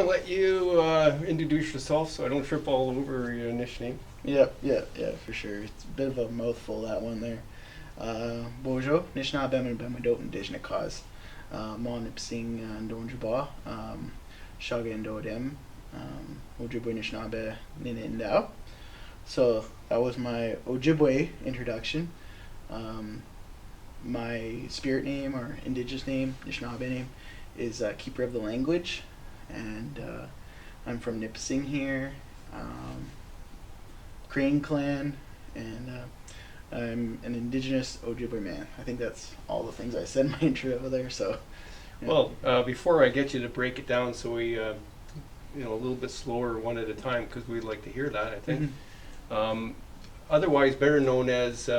to let you introduce yourself so I don't trip all over your initial name. Yeah, for sure. It's a bit of a mouthful, that one there. Bonjour, Anishinaabemowin Bemwidood Shabogesic. Nipissing FN Ojibwe Anishinaabemowin. So that was my Ojibwe introduction. My spirit name or Indigenous name, Anishinaabe name, is Keeper of the Language, and I'm from Nipissing here, Crane Clan, and I'm an Indigenous Ojibwe man. I think that's all the things I said in my intro over there. So, yeah. Well, before I get you to break it down, so we, a little bit slower, one at a time, because we'd like to hear that. I think. Mm-hmm. Otherwise, better known as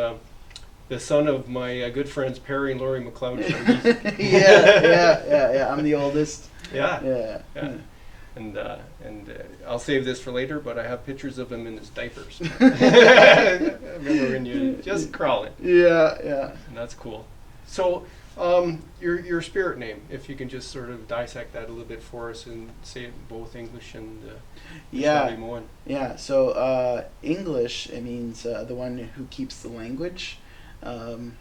the son of my good friends Perry and Laurie McLeod. Shabogesic. yeah. I'm the oldest. Yeah. And I'll save this for later, but I have pictures of him in his diapers. I remember when you just crawling. Yeah. And that's cool. So, your spirit name, if you can just sort of dissect that a little bit for us and say it in both English and Anishinaabemowin. Yeah. So English, it means the one who keeps the language, and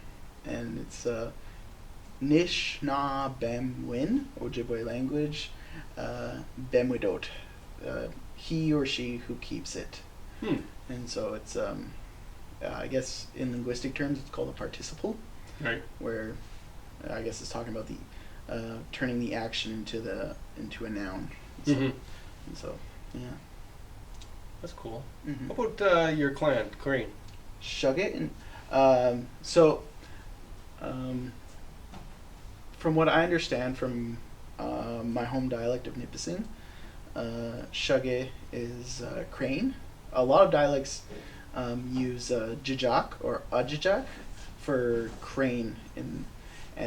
it's Anishinaabemowin, Ojibwe language. Bemwidood, he or she who keeps it. And so it's I guess in linguistic terms it's called a participle, right? Where I guess it's talking about the turning the action into a noun. So, Mm-hmm. and so yeah, That's cool. Mm-hmm. How about your clan, Crane? Shugget, and from what I understand from my home dialect of Nipissing, Shugget is crane. A lot of dialects use jajak or ajajak for crane, and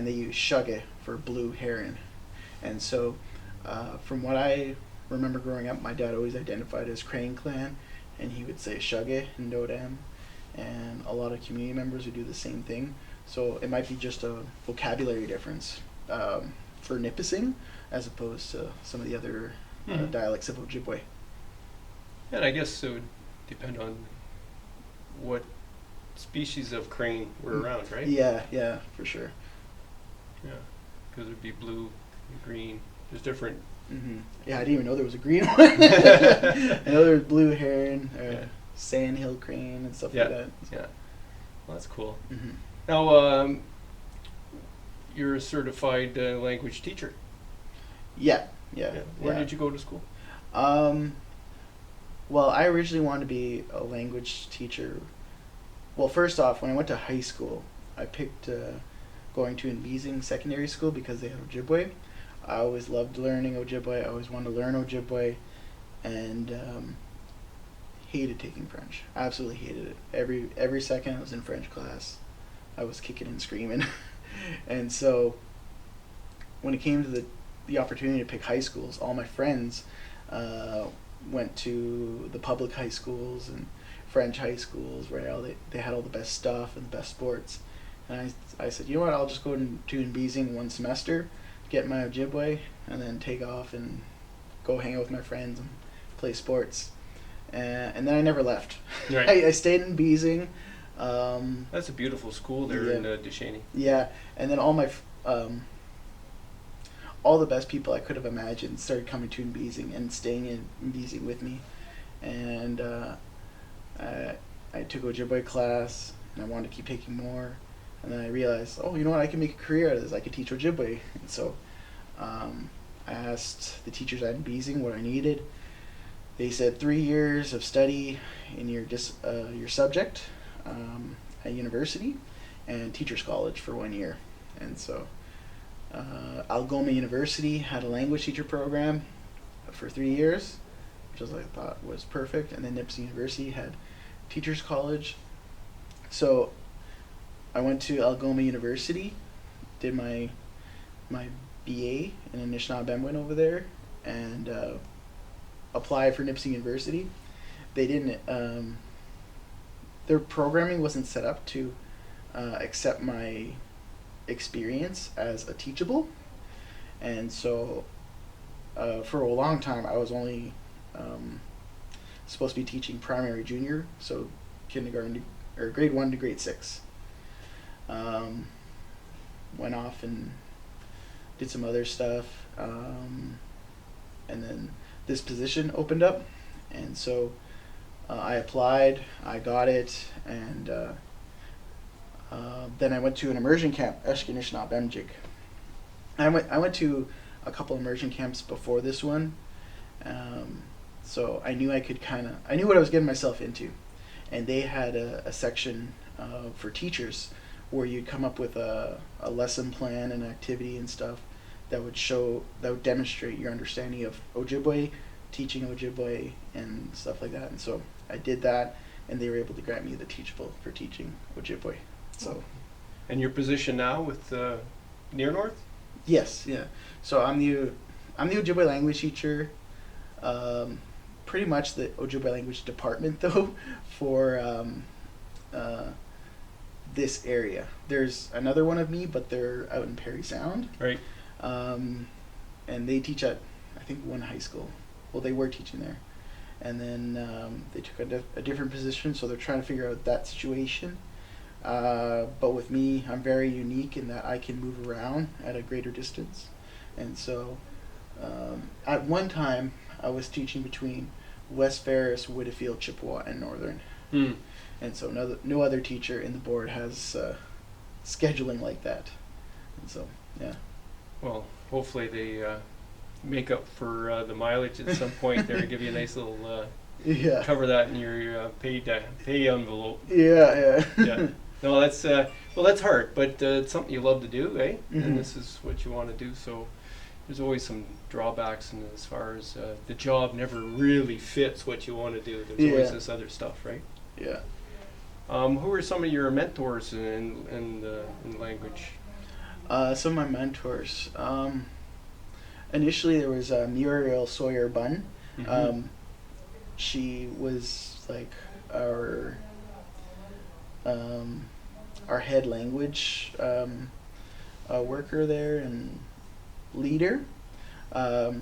they use Shugget for blue heron. And so, from what I remember growing up, my dad always identified as Crane Clan, and he would say Shugget and Dodam, and a lot of community members would do the same thing. So it might be just a vocabulary difference for Nipissing as opposed to some of the other dialects of Ojibwe. And I guess it would depend on what species of crane were around, right? Yeah, for sure. Yeah, because it would be blue and green. There's different. Mm-hmm. Yeah, I didn't even know there was a green one. I know there was blue heron, sandhill crane, and stuff like that. Yeah, well, that's cool. Mm-hmm. Now, you're a certified language teacher. Yeah. Where did you go to school? Well, I originally wanted to be a language teacher. Well, first off, when I went to high school, I picked going to Nipissing Secondary School because they had Ojibwe. I always loved learning Ojibwe. I always wanted to learn Ojibwe, and hated taking French. Absolutely hated it. Every second I was in French class, I was kicking and screaming. And so, when it came to the opportunity to pick high schools, all my friends went to the public high schools and French high schools where they had all the best stuff and the best sports. And I said, you know what, I'll just go to Nipissing one semester, get my Ojibwe, and then take off and go hang out with my friends and play sports. And then I never left. Right. I stayed in Nipissing. That's a beautiful school there in Descheny. Yeah, and then all the best people I could have imagined started coming to Nipissing and staying in Nipissing with me. And I took Ojibwe class, and I wanted to keep taking more. And then I realized, you know what, I can make a career out of this. I could teach Ojibwe. And so I asked the teachers at Nipissing what I needed. They said 3 years of study in your subject at university, and teacher's college for 1 year. And so Algoma University had a language teacher program for 3 years, which I thought was perfect. And then Nipissing University had teacher's college. So I went to Algoma University, did my BA in Anishinaabemowin over there, and applied for Nipissing University. They didn't. Their programming wasn't set up to accept my experience as a teachable, and so for a long time, I was only supposed to be teaching primary junior, so kindergarten or grade 1 to grade 6. Went off and did some other stuff, and then this position opened up, and so I applied, I got it, and then I went to an immersion camp, Anishinaabemowin. I went to a couple immersion camps before this one, so I knew I knew what I was getting myself into, and they had a section for teachers where you'd come up with a lesson plan and activity and stuff that would demonstrate your understanding of Ojibwe, teaching Ojibwe and stuff like that. And so I did that, and they were able to grant me the Teachable for teaching Ojibwe. So, and your position now with Near North? Yes, yeah. So I'm the Ojibwe language teacher, pretty much the Ojibwe language department though for this area. There's another one of me, but they're out in Perry Sound. Right. And they teach at, I think, one high school. Well, they were teaching there. And then they took a different position, so they're trying to figure out that situation. But with me, I'm very unique in that I can move around at a greater distance. And so at one time, I was teaching between West Ferris, Whitfield, Chippewa, and Northern. And so no other teacher in the board has scheduling like that. And so, yeah. Well, hopefully they make up for the mileage at some point there to give you a nice little cover that in your pay envelope. Yeah. No, that's that's hard, but it's something you love to do, eh? Mm-hmm. And this is what you want to do. So there's always some drawbacks, and as far as the job never really fits what you want to do. There's always this other stuff, right? Yeah. Who are some of your mentors in language? Some of my mentors. Initially, there was Muriel Sawyer Bunn. Mm-hmm. She was like our head language worker there and leader. I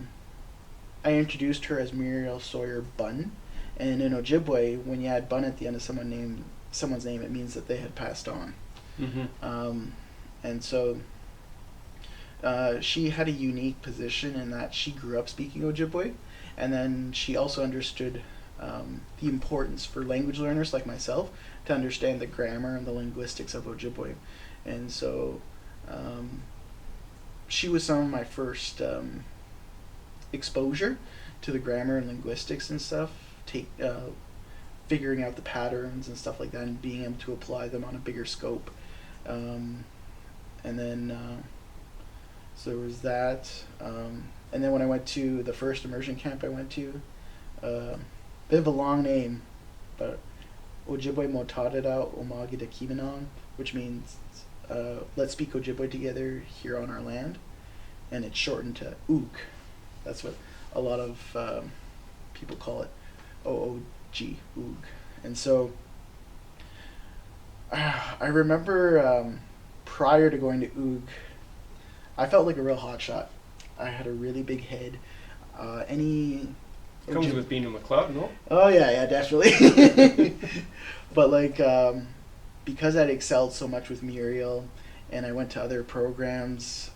introduced her as Muriel Sawyer Bunn, and in Ojibwe, when you add Bunn at the end of someone's name, it means that they had passed on. Mm-hmm. And so she had a unique position in that she grew up speaking Ojibwe, and then she also understood the importance for language learners like myself to understand the grammar and the linguistics of Ojibwe. And so she was some of my first exposure to the grammar and linguistics and stuff, figuring out the patterns and stuff like that, and being able to apply them on a bigger scope. And then so there was that. And then when I went to the first immersion camp I went to, bit of a long name, but Ojibwe Motadada Omagida Kiminong, which means let's speak Ojibwe together here on our land, and it's shortened to OOG. That's what a lot of people call it, OOG, OOG. And so I remember prior to going to OOG, I felt like a real hotshot. I had a really big head. Comes with being a McLeod, no? Oh yeah, definitely. But like, because I'd excelled so much with Muriel, and I went to other programs,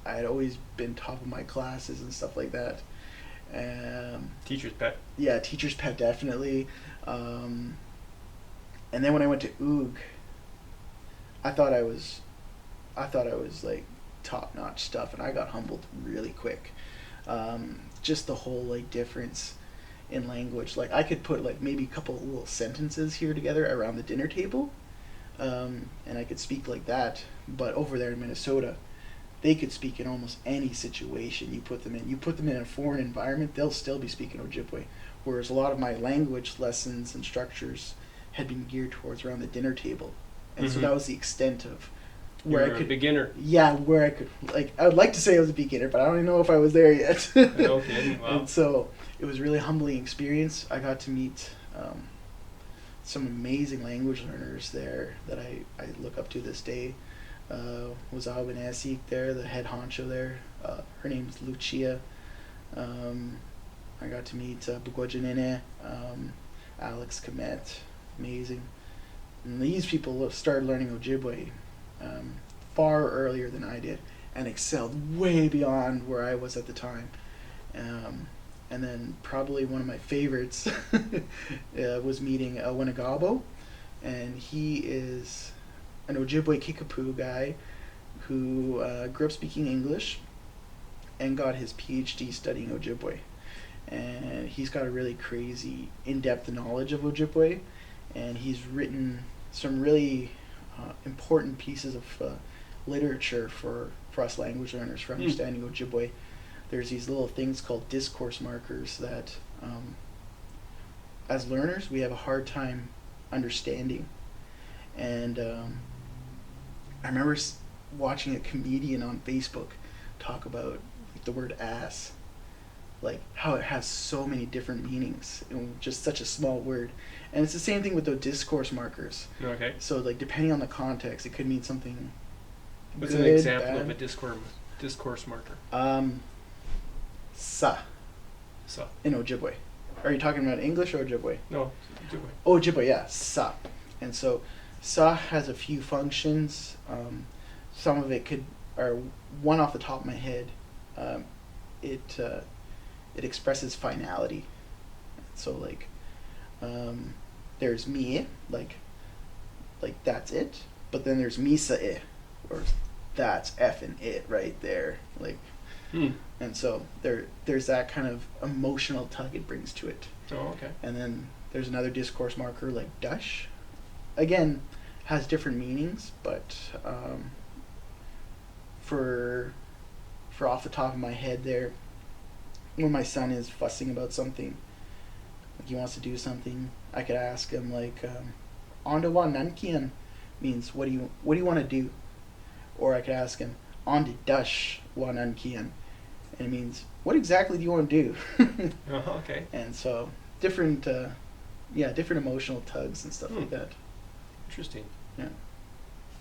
I had always been top of my classes and stuff like that. Teacher's pet. Yeah, teacher's pet, definitely. And then when I went to OOG, I thought I was like top-notch stuff, and I got humbled really quick. Just the whole like difference in language. Like I could put like maybe a couple of little sentences here together around the dinner table, and I could speak like that. But over there in Minnesota, they could speak in almost any situation you put them in. You put them in a foreign environment, they'll still be speaking Ojibwe. Whereas a lot of my language lessons and structures had been geared towards around the dinner table, and so that was the extent of where You're I could. A beginner. Yeah, where I could, like, I would like to say I was a beginner, but I don't even know if I was there yet. No kidding. Wow. And so it was a really humbling experience. I got to meet some amazing language learners there that I look up to this day. Was Benwidood there, the head honcho there. Her name's Lucia. I got to meet Bugwajanene, Alex Komet, amazing. And these people started learning Ojibwe far earlier than I did and excelled way beyond where I was at the time. And then probably one of my favorites was meeting Winagabo, and he is an Ojibwe Kickapoo guy who grew up speaking English and got his PhD studying Ojibwe. And he's got a really crazy in-depth knowledge of Ojibwe, and he's written some really important pieces of literature for us language learners for understanding Ojibwe. There's these little things called discourse markers that as learners we have a hard time understanding. And I remember watching a comedian on Facebook talk about the word ass, like how it has so many different meanings in just such a small word. And it's the same thing with the discourse markers. Okay. So like depending on the context, it could mean something What's good, an example bad. of a discourse marker? Sa Sa. in Ojibwe. Are you talking about English or Ojibwe? No, Ojibwe. Ojibwe, yeah, sa. And so sa has a few functions. Some of it or one off the top of my head, it expresses finality. So like, there's me, like that's it. But then there's misa or that's effing it right there, like. And so there's that kind of emotional tug it brings to it. Oh, okay. And then there's another discourse marker like dush. Again, has different meanings, but for off the top of my head there, when my son is fussing about something, like he wants to do something, I could ask him like, "Onda wa nankian" means what do you want to do? Or I could ask him, "Onda dush wa nankian," and it means what exactly do you want to do? Okay. And so different emotional tugs and stuff like that. Interesting. Yeah.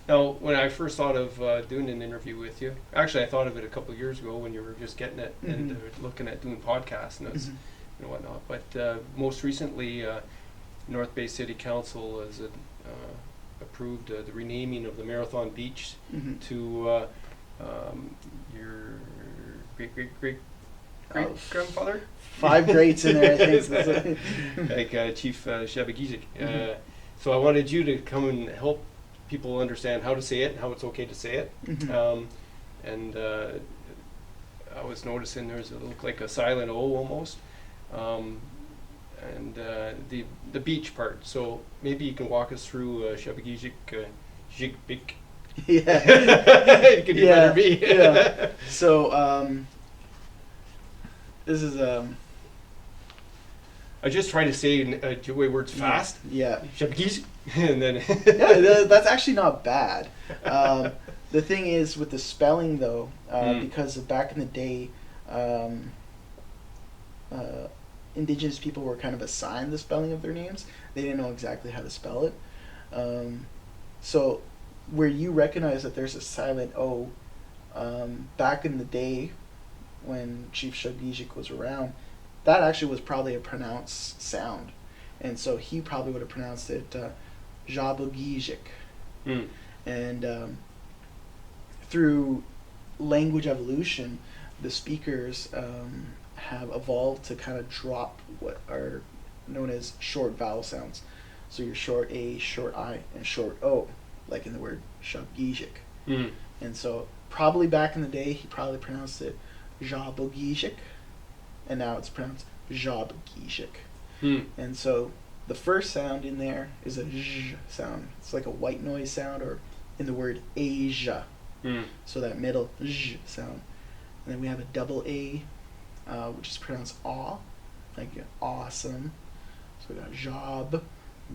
Now, when I first thought of doing an interview with you, actually I thought of it a couple of years ago when you were just getting it and looking at doing podcasts and whatnot. But most recently, North Bay City Council has approved the renaming of the Marathon Beach to your great grandfather. 5 greats in there, I think. Like Chief Shabogesic. So I wanted you to come and help people understand how to say it and how it's okay to say it. And I was noticing it looked like a silent O almost. And the beach part. So maybe you can walk us through Shabogesic, Jigbik. Yeah. You could do better me. Yeah. So this is I just try to say Ojibwe words fast. Yeah. Shabogesic, and then that's actually not bad. The thing is with the spelling though, because back in the day, Indigenous people were kind of assigned the spelling of their names. They didn't know exactly how to spell it. So where you recognize that there's a silent O, back in the day when Chief Shabogesic was around, that actually was probably a pronounced sound. And so he probably would have pronounced it Shabogesic. And through language evolution, the speakers have evolved to kind of drop what are known as short vowel sounds. So your short A, short I, and short O, like in the word Shabogesic. And so probably back in the day, he probably pronounced it Shabogesic, and now it's pronounced Shabogesic. And so the first sound in there is a zh sound. It's like a white noise sound, or in the word Asia. So that middle zh sound. And then we have a double A, which is pronounced aw, like awesome. So we got job,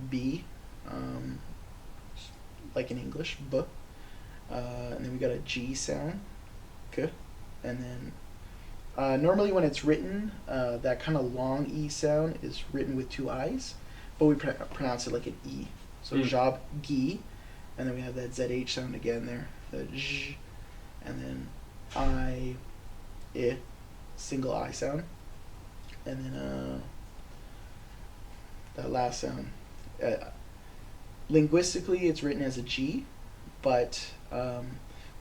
B, like in English, b. And then we got a G sound, k. And then normally when it's written, that kind of long E sound is written with 2 I's, but we pronounce it like an E. So job, gi. And then we have that ZH sound again there, the zh. And then I, single I sound, and then that last sound. Linguistically, it's written as a G, but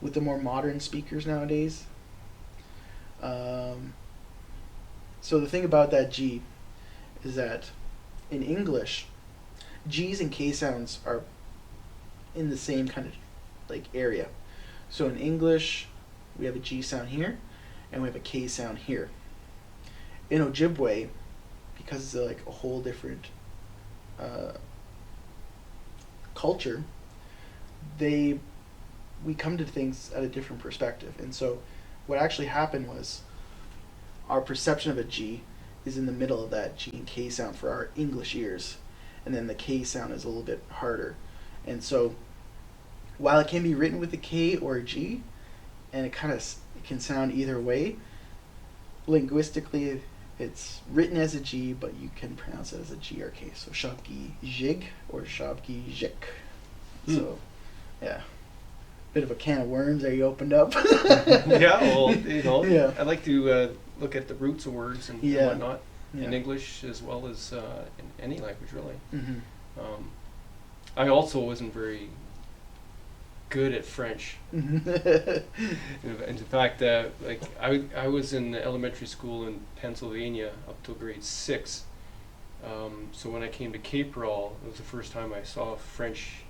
with the more modern speakers nowadays. So the thing about that G is that in English, G's and K sounds are in the same kind of like area. So in English, we have a G sound here, and we have a K sound here. In Ojibwe, because it's like a whole different culture, we come to things at a different perspective. And so what actually happened was our perception of a G is in the middle of that G and K sound for our English ears, and then the K sound is a little bit harder. And so while it can be written with a K or a G, and it can sound either way, linguistically it's written as a G, but you can pronounce it as a G or K. So Shabogesic or Shabogesic. So yeah, bit of a can of worms there you opened up. Yeah, well, Yeah. I like to look at the roots of words and Yeah. whatnot in Yeah. English as well as in any language, really. Mm-hmm. I also wasn't very good at French. In fact, like I was in elementary school in Pennsylvania up till grade 6. So when I came to Cape Rawle, it was the first time I saw French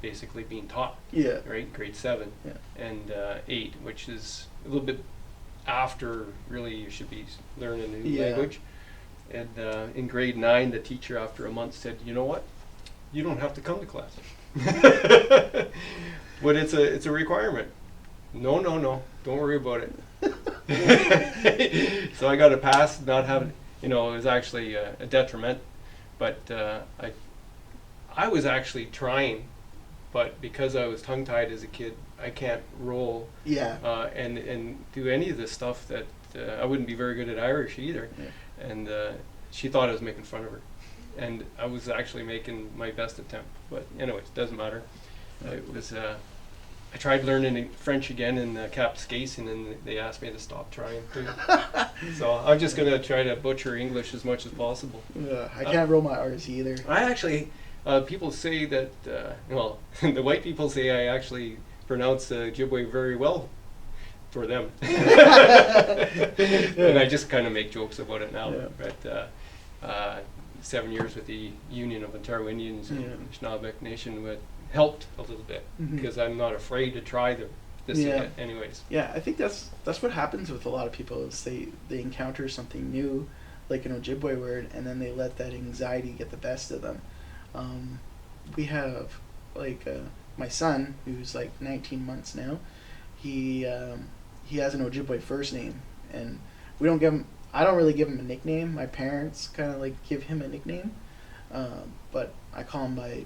basically being taught. Yeah. Right, grade 7 Yeah. and 8, which is a little bit after really you should be learning a new Yeah. language. And in grade 9, the teacher after a month said, "You know what? You don't have to come to class." But it's a requirement. No, don't worry about it. So I got a pass, not having, it was actually a detriment, but I was actually trying, but because I was tongue-tied as a kid, I can't roll Yeah. and do any of this stuff that I wouldn't be very good at Irish either. Yeah. And she thought I was making fun of her. And I was actually making my best attempt. But anyways, doesn't matter. It was, I tried learning French again in Cap Skacen, and they asked me to stop trying too. So I'm just going to try to butcher English as much as possible. I can't roll my R's either. I actually, people say that, well, the white people say I actually pronounce Ojibwe very well for them. And I just kind of make jokes about it now. Yeah. But 7 years with the Union of Ontario Indians and Yeah. Anishinaabemowin Nation helped a little bit, Mhm. because I'm not afraid to try this Yeah. again anyways. Yeah, I think that's what happens with a lot of people is they encounter something new, like an Ojibwe word, and then they let that anxiety get the best of them. We have like my son, who's like 19 months now. He has an Ojibwe first name, and we don't give him. I don't really give him a nickname. My parents kind of like give him a nickname, but I call him by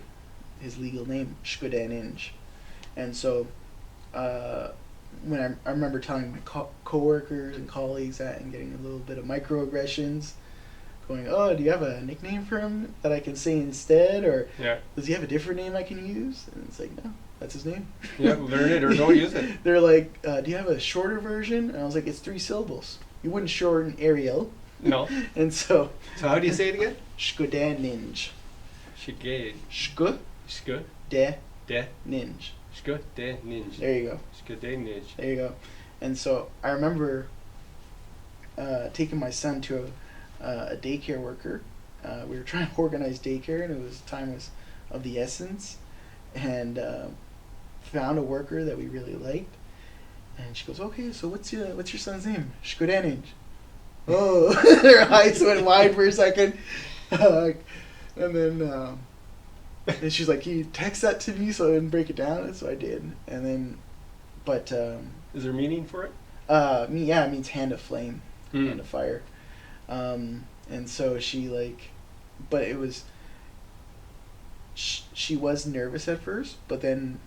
his legal name, Shkudaninj. And so when I remember telling my coworkers and colleagues that and getting a little bit of microaggressions, going, "Oh, do you have a nickname for him that I can say instead, or Yeah. does he have a different name I can use?" And it's like, no, that's his name. Yeah, learn it or don't use it. They're like, "Do you have a shorter version?" And I was like, "It's 3 syllables. You wouldn't shorten Ariel." No. And so So how do you say it again? Shkudaninj. Shigade. Shku Shku de de ninj. Shku de ninj. There you go. Shku de ninj. There you go. And so I remember taking my son to a daycare worker. We were trying to organize daycare, and time was of the essence. And found a worker that we really liked. And she goes, "Okay, so what's your son's name?" Shkudaninj. Oh, her eyes went wide for a second. And then and she's like, "Can you text that to me so I didn't break it down?" And so I did. And then, but Is there meaning for it? it means hand of flame, Mm. hand of fire. And so she like, but it was. She was nervous at first, but then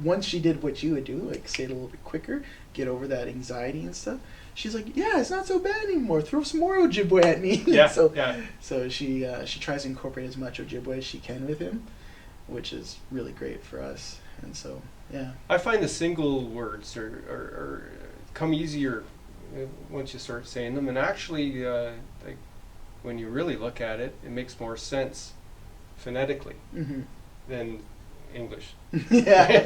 once she did what you would do, like say it a little bit quicker, get over that anxiety and stuff, she's like, "Yeah, it's not so bad anymore. Throw some more Ojibwe at me." Yeah. So Yeah. so she tries to incorporate as much Ojibwe as she can with him, which is really great for us. And so yeah. I find the single words are come easier once you start saying them. And actually, like when you really look at it, it makes more sense phonetically than English. Yeah.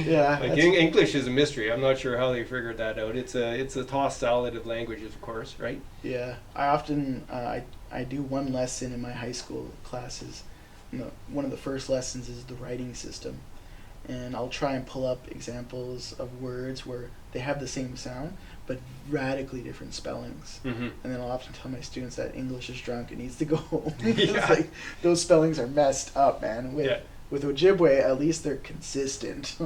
Yeah. Like English is a mystery. I'm not sure how they figured that out. It's a tossed salad of languages, of course, right? Yeah. I often I do one lesson in my high school classes. One of the first lessons is the writing system, and I'll try and pull up examples of words where they have the same sound but radically different spellings. And then I'll often tell my students that English is drunk and needs to go home. It's like, those spellings are messed up, man. With Ojibwe, at least they're consistent.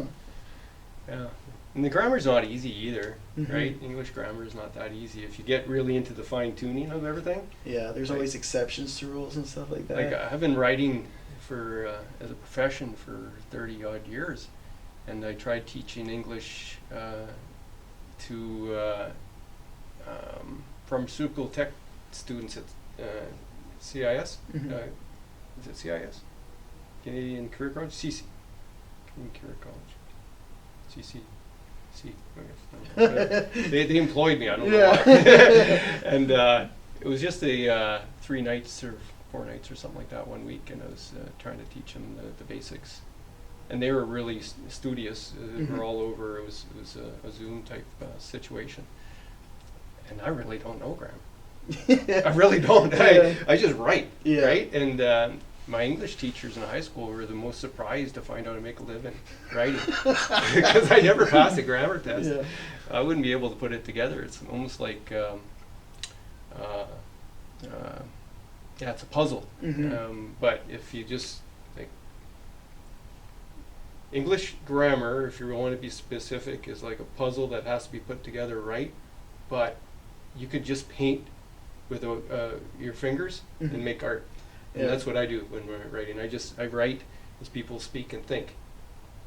Yeah. And the grammar's not easy either, right? English grammar is not that easy if you get really into the fine-tuning of everything. Yeah, there's always exceptions to rules and stuff like that. Like, I've been writing for as a profession for 30-odd years, and I tried teaching English to pharmaceutical tech students at CIS. Is it CIS? Canadian Career College? CC. Canadian Career College. CC. C, I guess. They employed me, I don't know why. And it was just a 3 nights or 4 nights or something like that one week, and I was trying to teach them the basics. And they were really studious. They were all over. It was a Zoom type situation. And I really don't know grammar. I really don't. I just write, right? And my English teachers in high school were the most surprised to find out how to make a living writing, because I never passed a grammar test. I wouldn't be able to put it together. It's almost like it's a puzzle. But if you just like English grammar, if you want to be specific, is like a puzzle that has to be put together right. But you could just paint with your fingers and make art. And that's what I do when we're writing. I write as people speak and think.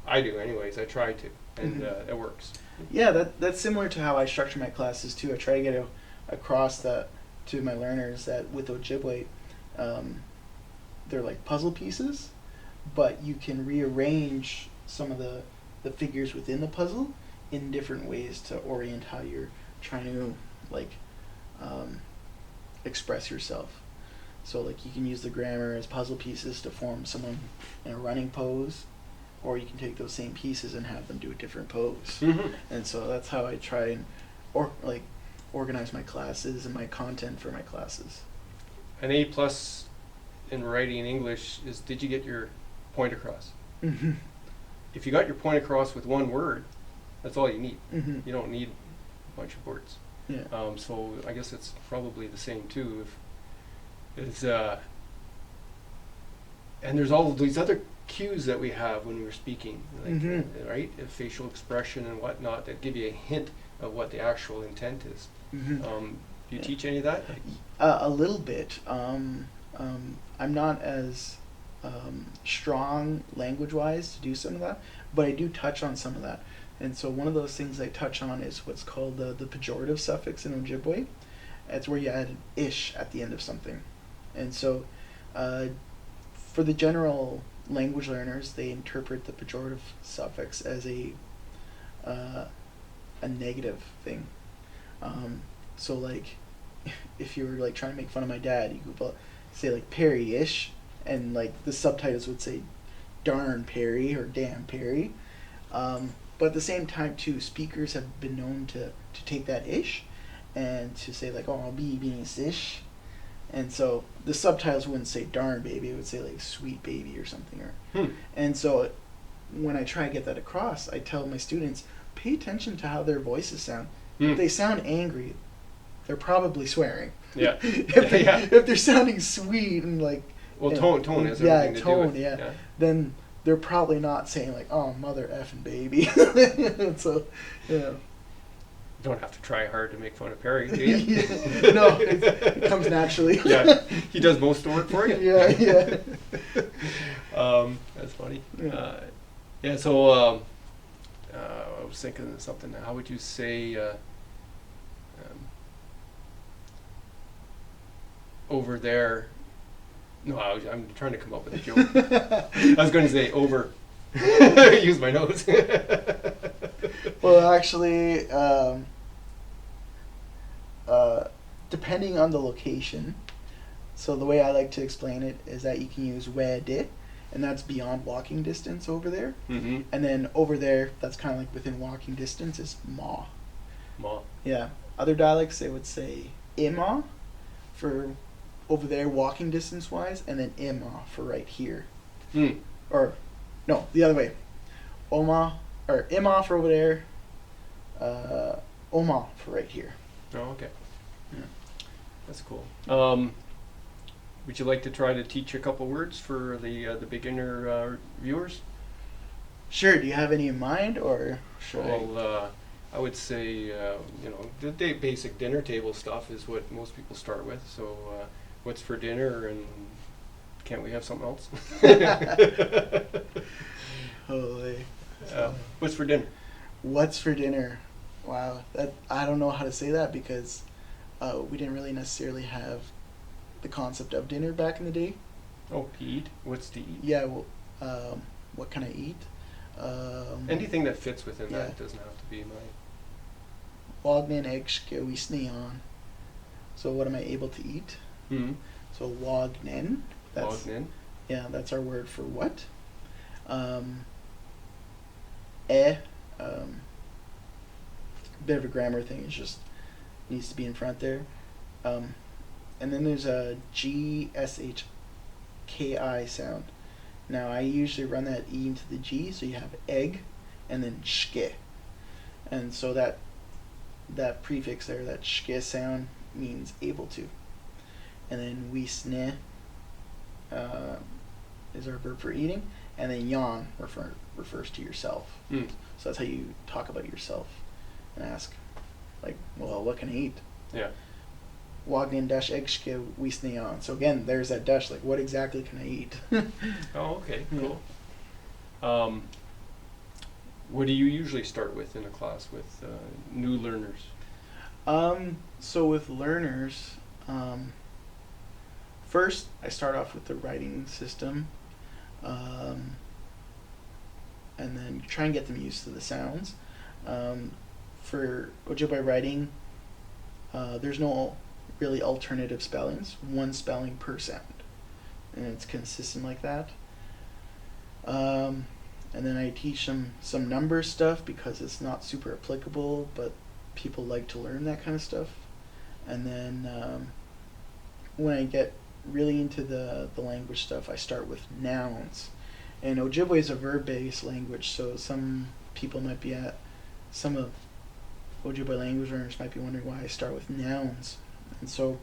I do anyways. I try to, and it works. Yeah, that's similar to how I structure my classes too. I try to get across that to my learners that with Ojibwe, they're like puzzle pieces, but you can rearrange some of the figures within the puzzle in different ways to orient how you're trying to express yourself. So like you can use the grammar as puzzle pieces to form someone in a running pose, or you can take those same pieces and have them do a different pose. And so that's how I try and organize my classes and my content for my classes. An A+ in writing in English is, did you get your point across? If you got your point across with one word, that's all you need. You don't need a bunch of words. So I guess it's probably the same too. And there's all of these other cues that we have when we're speaking, right? Facial expression and whatnot that give you a hint of what the actual intent is. Do you teach any of that? A little bit. I'm not as strong language-wise to do some of that, but I do touch on some of that. And so one of those things I touch on is what's called the pejorative suffix in Ojibwe. It's where you add an ish at the end of something. And so for the general language learners, they interpret the pejorative suffix as a negative thing. So like if you were like trying to make fun of my dad, you could say like Perry-ish, and like the subtitles would say darn Perry or damn Perry. But at the same time too, speakers have been known to take that ish and to say like, oh, be ish. And so the subtitles wouldn't say darn baby, it would say like sweet baby or something. And so when I try to get that across, I tell my students, pay attention to how their voices sound. If they sound angry, they're probably swearing. If they're sounding sweet and like, well, tone has everything to do with it. Then they're probably not saying like, oh, mother effing baby. So, you don't have to try hard to make fun of Perry, do you? No, it comes naturally. He does most of the work for you. That's funny. So I was thinking of something. How would you say over there? No, I'm trying to come up with a joke. I was going to say over. Use my nose. Well, actually, depending on the location. So the way I like to explain it is that you can use wede, and that's beyond walking distance over there. Mm-hmm. And then over there, that's kind of like within walking distance, is ma. Ma. Yeah. Other dialects, they would say ima for over there walking distance wise, and then ima for right here. Mm. Or, no, the other way. Oma, or ima for over there, oma for right here. Oh, okay. Yeah. That's cool. Would you like to try to teach a couple words for the beginner viewers? Sure, do you have any in mind, or should Well, I would say, you know, the basic dinner table stuff is what most people start with. So, what's for dinner, and can't we have something else? Holy. What's for dinner? What's for dinner? Wow, that I don't know how to say that because we didn't really necessarily have the concept of dinner back in the day. Oh, to eat. What's to eat? Yeah, well, what can I eat? Anything that fits within yeah. that doesn't have to be my. Wagnen egske wisneon. So what am I able to eat? Mm-hmm. So wagnen. That's Lognin. yeah, that's our word for what. Bit of a grammar thing. It just needs to be in front there. And then there's a GSHKI sound. Now I usually run that E into the G, so you have egg, and then shke. And so that prefix there, that shke sound, means able to. And then wisne is our verb for eating, and then yon refers to yourself. Mm. So that's how you talk about yourself and ask, like, well, what can I eat? Yeah. Wagnin dash eggske wisne yon. So again, there's that dash, like, what exactly can I eat? Oh, okay, Yeah. cool. What do you usually start with in a class with new learners? So with learners, first I start off with the writing system, and then try and get them used to the sounds. For Ojibwe writing, there's no really alternative spellings, one spelling per sound, and it's consistent like that. And then I teach them some number stuff because it's not super applicable, but people like to learn that kind of stuff. And then when I get really into the language stuff, I start with nouns. And Ojibwe is a verb-based language, so some people might be some of Ojibwe language learners might be wondering why I start with nouns. And so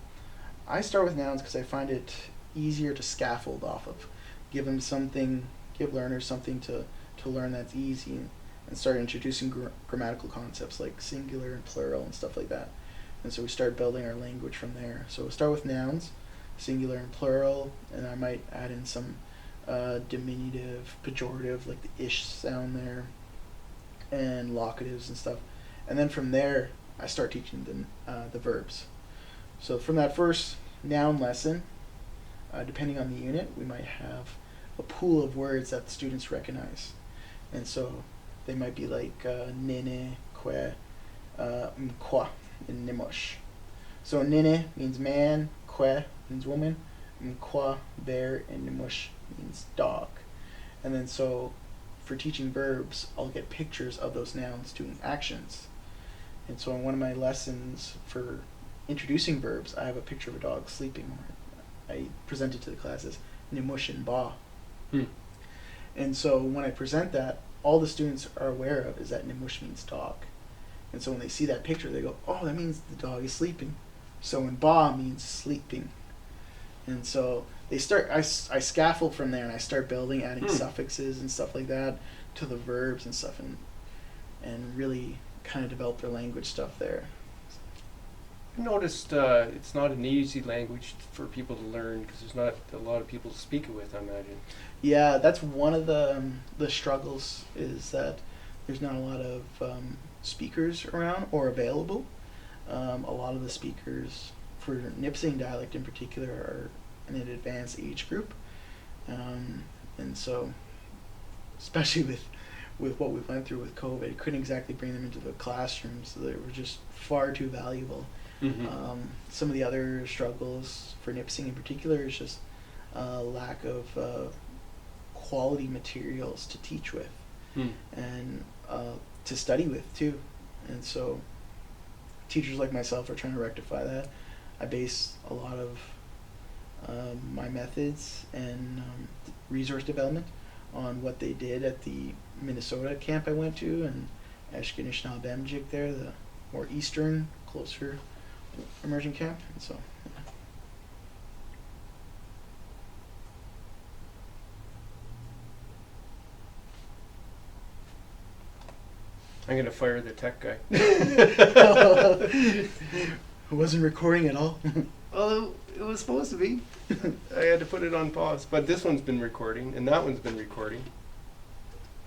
I start with nouns because I find it easier to scaffold off of. Give learners something to learn that's easy, and start introducing grammatical concepts like singular and plural and stuff like that. And so we start building our language from there. So we start with nouns, singular and plural, and I might add in some diminutive, pejorative, like the ish sound there, and locatives and stuff. And then from there, I start teaching the verbs. So from that first noun lesson, depending on the unit, we might have a pool of words that the students recognize. And so they might be like nene, kwe, mkwa, and nimush. So nene means man, kwe means woman, mkwa, bear, and nimush means dog. And then so for teaching verbs, I'll get pictures of those nouns doing actions. And so in one of my lessons for introducing verbs, I have a picture of a dog sleeping. I present it to the class as nimush and ba. Hmm. And so when I present that, all the students are aware of is that nimush means dog. And so when they see that picture, they go, oh, that means the dog is sleeping. So when ba means sleeping. And so they start, I scaffold from there, and I start building, adding suffixes and stuff like that to the verbs and stuff, and really kind of develop their language stuff there. I noticed it's not an easy language for people to learn because there's not a lot of people to speak it with, I imagine. Yeah, that's one of the struggles, is that there's not a lot of speakers around or available. A lot of the speakers for Nipissing dialect in particular are in an advanced age group, and so especially with what we went through with COVID, couldn't exactly bring them into the classrooms. So they were just far too valuable. Some of the other struggles for Nipissing in particular is just lack of quality materials to teach with and to study with too. And so teachers like myself are trying to rectify that. I base a lot of my methods and resource development on what they did at the Minnesota camp I went to, and Anishinaabemowin there, the more eastern, closer immersion camp. And so I'm gonna fire the tech guy. Who wasn't recording at all. Well, it was supposed to be. I had to put it on pause, but this one's been recording, and that one's been recording.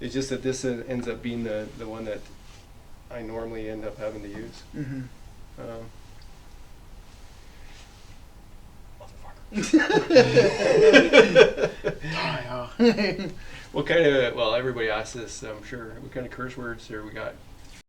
It's just that this ends up being the one that I normally end up having to use. What kind of, well, everybody asks this, I'm sure, what kind of curse words, or we got